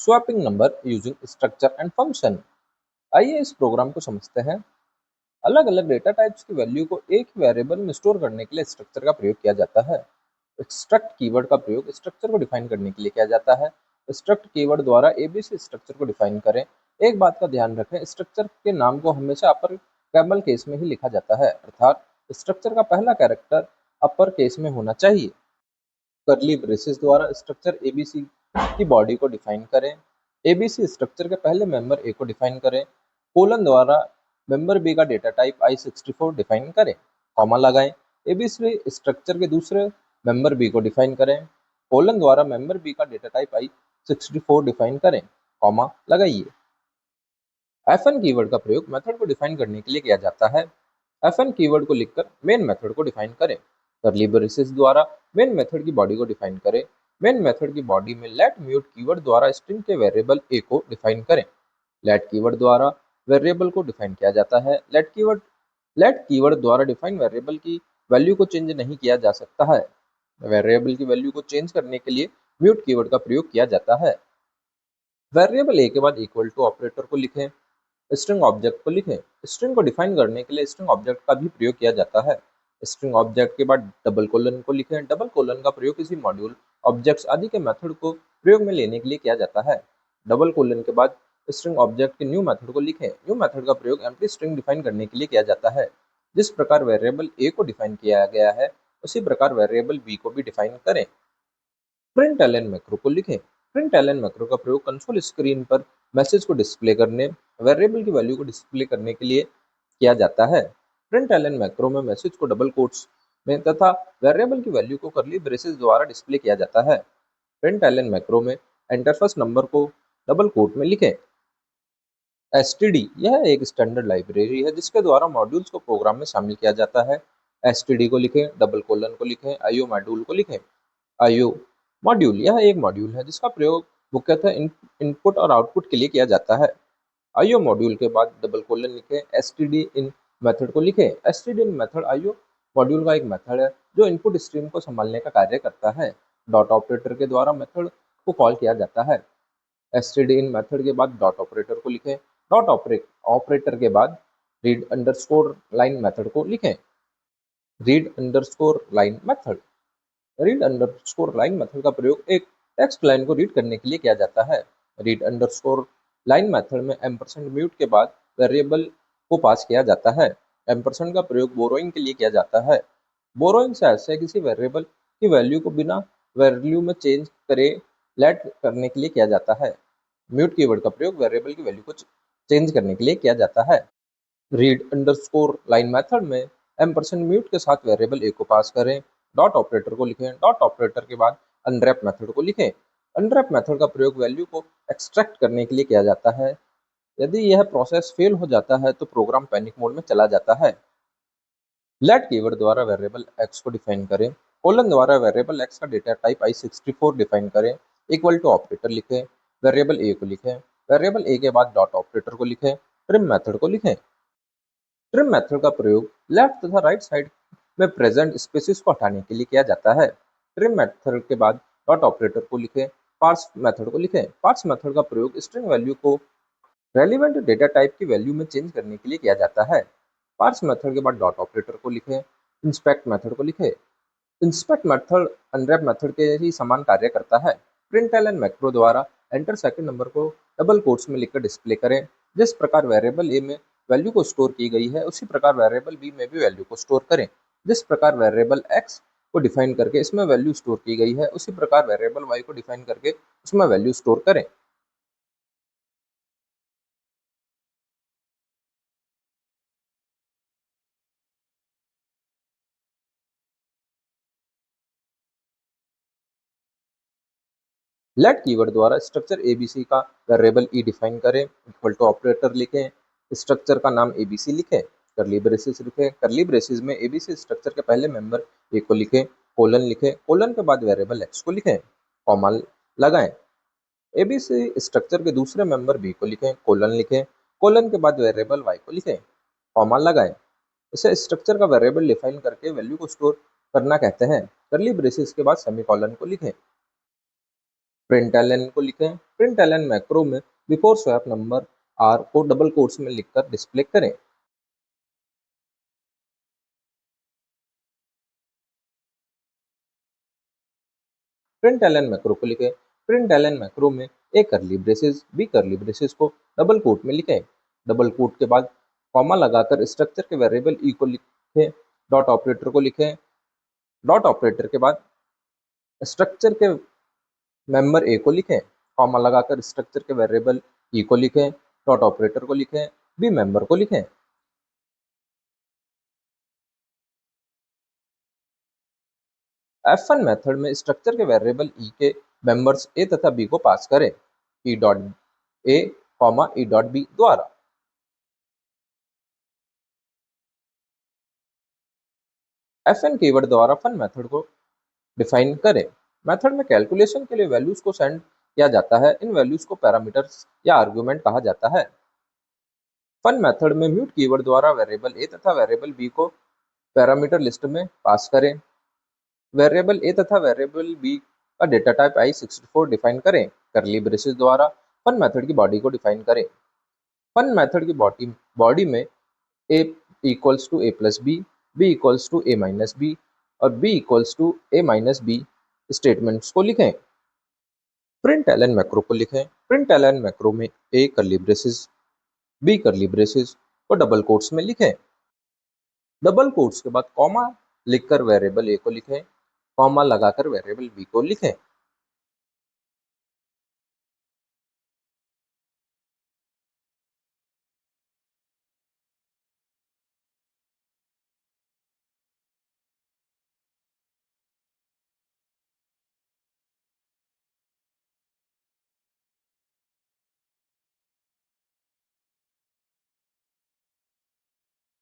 Swapping number using structure and function. आइए इस programme को समझते हैं। अलग अलग डेटा टाइप्स की वैल्यू को एक ही वेरिएबल में स्टोर करने के लिए स्ट्रक्चर का प्रयोग किया जाता है। स्ट्रक्ट कीवर्ड का प्रयोग स्ट्रक्चर को डिफाइन करने के लिए किया जाता है। स्ट्रक्ट कीवर्ड द्वारा एबीसी स्ट्रक्चर को डिफाइन करें। एक बात का ध्यान रखें, स्ट्रक्चर के नाम को हमेशा अपर कैमल केस में ही लिखा जाता है, अर्थात स्ट्रक्चर का पहला कैरेक्टर अपर केस में होना चाहिए। कर्ली ब्रेसेस द्वारा स्ट्रक्चर एबीसी की बॉडी को डिफाइन करें। एबीसी स्ट्रक्चर के पहले मेंबर ए को डिफाइन करें। कोलन द्वारा मेंबर बी का डेटा टाइप I64 डिफाइन करें। कॉमा लगाएं। एबीसी स्ट्रक्चर के दूसरे मेंबर बी को डिफाइन करें। कोलन द्वारा मेंबर बी का डेटा टाइप I64 डिफाइन करें। कॉमा लगाइए। fn कीवर्ड का प्रयोग मेथड को डिफाइन करने के लिए किया जाता है। fn कीवर्ड को लिखकर मेन मेथड को डिफाइन करें। कर्ली ब्रेसेस द्वारा मेन मेथड की बॉडी को डिफाइन करें। मेन मेथड की बॉडी में लेट म्यूट कीवर्ड द्वारा स्ट्रिंग के वेरिएबल ए को डिफाइन करें। लेट कीवर्ड द्वारा वेरिएबल को डिफाइन किया जाता है। लेट कीवर्ड द्वारा डिफाइन वेरिएबल की वैल्यू को चेंज नहीं किया जा सकता है। वेरिएबल की वैल्यू को चेंज करने के लिए म्यूट कीवर्ड का प्रयोग किया जाता है। वेरिएबल ए के बाद इक्वल टू ऑपरेटर को लिखें। स्ट्रिंग ऑब्जेक्ट को लिखें। स्ट्रिंग को डिफाइन करने के लिए स्ट्रिंग ऑब्जेक्ट का भी प्रयोग किया जाता है। स्ट्रिंग ऑब्जेक्ट के बाद डबल कोलन को लिखें। डबल कोलन का प्रयोग किसी मॉड्यूल, ऑब्जेक्ट्स आदि के मेथड को प्रयोग में लेने के लिए किया जाता है। डबल कोलन के बाद स्ट्रिंग ऑब्जेक्ट के न्यू मेथड को लिखें। न्यू मेथड का प्रयोग एम्प्टी स्ट्रिंग डिफाइन करने के लिए किया जाता है। जिस प्रकार वेरिएबल ए को डिफाइन किया गया है, उसी प्रकार वेरिएबल बी को भी डिफाइन करें। प्रिंट मैक्रो को लिखें। प्रिंट मैक्रो का प्रयोग कंसोल स्क्रीन पर मैसेज को डिस्प्ले करने, वेरिएबल की वैल्यू को डिस्प्ले करने के लिए किया जाता है। प्रिंट मैक्रो में मैसेज को डबल कोट्स में तथा वेरिएबल की वैल्यू को कर्ली ब्रेसेस द्वारा डिस्प्ले किया जाता है। प्रिंट मैक्रो में एंटर फर्स्ट नंबर को डबल कोट में लिखें। एसटीडी यह एक स्टैंडर्ड लाइब्रेरी है जिसके द्वारा मॉड्यूल्स को प्रोग्राम में शामिल किया जाता है। एसटीडी को लिखें, डबल कोलन को लिखें, आईओ मॉड्यूल को लिखें। आईओ मॉड्यूल यह एक मॉड्यूल है जिसका प्रयोग मुख्यतः इनपुट और आउटपुट के लिए किया जाता है। आईओ मॉड्यूल के बाद डबल कोलन लिखें। एसटीडी इन मेथड को लिखें। एसटीडी इन मेथड आईओ मॉड्यूल का एक मेथड है जो इनपुट स्ट्रीम को संभालने का कार्य करता है। डॉट ऑपरेटर के द्वारा मेथड को कॉल किया जाता है। एसटीडी इन मेथड के बाद डॉट ऑपरेटर को लिखें। डॉट ऑपरेटर के बाद रीड अंडरस्कोर लाइन मेथड को लिखें। Read underscore line method read underscore line method का प्रयोग एक टेक्स्ट लाइन को रीड करने के लिए किया जाता है। रीड अंडरस्कोर लाइन मेथड में एम्परसेंड म्यूट के बाद वेरिएबल को पास किया जाता है। एम्परसेंड का प्रयोग बोरोइंग के लिए किया जाता है। बोरोइंग से ऐसे किसी वेरिएबल की वैल्यू को बिना वैल्यू में चेंज करे लेट करने के लिए किया जाता है। म्यूट कीवर्ड का प्रयोग वेरिएबल की वैल्यू को चेंज करने के लिए किया जाता है। रीड अंडरस्कोर लाइन मेथड में एम्परसेंड म्यूट के साथ वेरिएबल ए को पास करें। डॉट ऑपरेटर को लिखें। डॉट ऑपरेटर के बाद अनरैप मेथड को लिखें। अनरैप मेथड का प्रयोग वैल्यू को एक्सट्रैक्ट करने के लिए किया जाता है। यदि यह प्रोसेस फेल हो जाता है तो प्रोग्राम पैनिक मोड में चला जाता है। लेट कीवर्ड द्वारा वेरिएबल एक्स को डिफाइन करें। कोलन द्वारा वेरिएबल एक्स का डेटा टाइप I64 डिफाइन करें। इक्वल टू ऑपरेटर लिखें। वेरिएबल ए को लिखें। वेरिएबल ए के बाद डॉट ऑपरेटर को लिखें। ट्रिम मेथड को लिखें। ट्रिम मेथड का प्रयोग लेफ्ट तथा राइट साइड में प्रेजेंट स्पेसिस को हटाने के लिए किया जाता है। ट्रिम मेथड के बाद डॉट ऑपरेटर को लिखें। पार्स मेथड को लिखें। पार्स मेथड का प्रयोग स्ट्रिंग वैल्यू को रेलिवेंट डेटा टाइप की वैल्यू में चेंज करने के लिए किया जाता है। पार्स मेथड के बाद डॉट ऑपरेटर को लिखें। इंस्पेक्ट मेथड को लिखें। इंस्पेक्ट मेथड अनरैप मेथड के ही समान कार्य करता है। प्रिंट मैक्रो द्वारा एंटर सेकंड नंबर को डबल कोट्स में लिखकर डिस्प्ले करें। जिस प्रकार वेरिएबल ए में वैल्यू को स्टोर की गई है, उसी प्रकार वेरिएबल बी में भी वैल्यू को स्टोर करें। जिस प्रकार वेरिएबल एक्स को डिफाइन करके इसमें वैल्यू स्टोर की गई है, उसी प्रकार वेरिएबल वाई को डिफाइन करके उसमें वैल्यू स्टोर करें। लेट कीवर्ड द्वारा स्ट्रक्चर एबीसी का वेरिएबल ई डिफाइन करें। इक्वल टू ऑपरेटर लिखें। स्ट्रक्चर का नाम एबीसी लिखें। करली ब्रेसेस लिखें। करली ब्रेसेस में एबीसी स्ट्रक्चर के पहले मेंबर ए को लिखें। कोलन लिखें। कोलन के बाद वेरिएबल एक्स को लिखें। कॉमा लगाएं। एबीसी स्ट्रक्चर के दूसरे मेंबर बी को लिखें। कोलन लिखें। कोलन के बाद वेरिएबल वाई को लिखें। कॉमा लगाएं। इसे स्ट्रक्चर का वेरिएबल डिफाइन करके वैल्यू को स्टोर करना कहते हैं। करली ब्रेसेस के बाद सेमीकोलन को लिखें। प्रिंट को लिखें। प्रिंट एलन मैक्रो में बिफोर स्वैप नंबर आर को डबल कोट्स में लिखकर डिस्प्ले करें। प्रिंट एलन मैक्रो को लिखें। प्रिंट एलन मैक्रो में a curly braces B curly braces को डबल कोट में लिखें। डबल कोट के बाद कॉमा लगाकर स्ट्रक्चर के वेरिएबल ई को लिखें। डॉट ऑपरेटर को लिखें। डॉट ऑपरेटर के बाद स्ट्रक्चर के मेंबर ए को लिखें। कॉमा लगाकर स्ट्रक्चर के वेरिएबल ई को लिखें। डॉट ऑपरेटर को लिखें। बी मेंबर को लिखें। F1 मेथड में स्ट्रक्चर के वेरिएबल ई के मेंबर्स ए तथा बी को पास करें E dot A comma E dot B द्वारा। Fn कीवर्ड द्वारा फन मेथड को डिफाइन करें। मेथड में कैलकुलेशन के लिए वैल्यूज को सेंड किया जाता है। इन वैल्यूज को पैरामीटर्स या आर्गुमेंट कहा जाता है। फन मेथड में म्यूट कीवर्ड द्वारा वेरिएबल ए तथा वेरिएबल बी को पैरामीटर लिस्ट में पास करें। वेरिएबल ए तथा वेरिएबल बी का डेटा टाइप i64 डिफाइन करें। करली ब्रेसेस द्वारा फन मेथड की बॉडी को डिफाइन करें। फन मेथड की बॉडी में a equals to a plus B, b equals to a minus B और b equals to a minus B statements को लिखें। प्रिंट एलन मैक्रो को लिखें। प्रिंट एलन मैक्रो में a curly braces B curly braces को double quotes में लिखें। Double quotes के बाद कॉमा लिखकर वेरिएबल ए को लिखें। कॉमा लगाकर वेरिएबल बी को लिखें।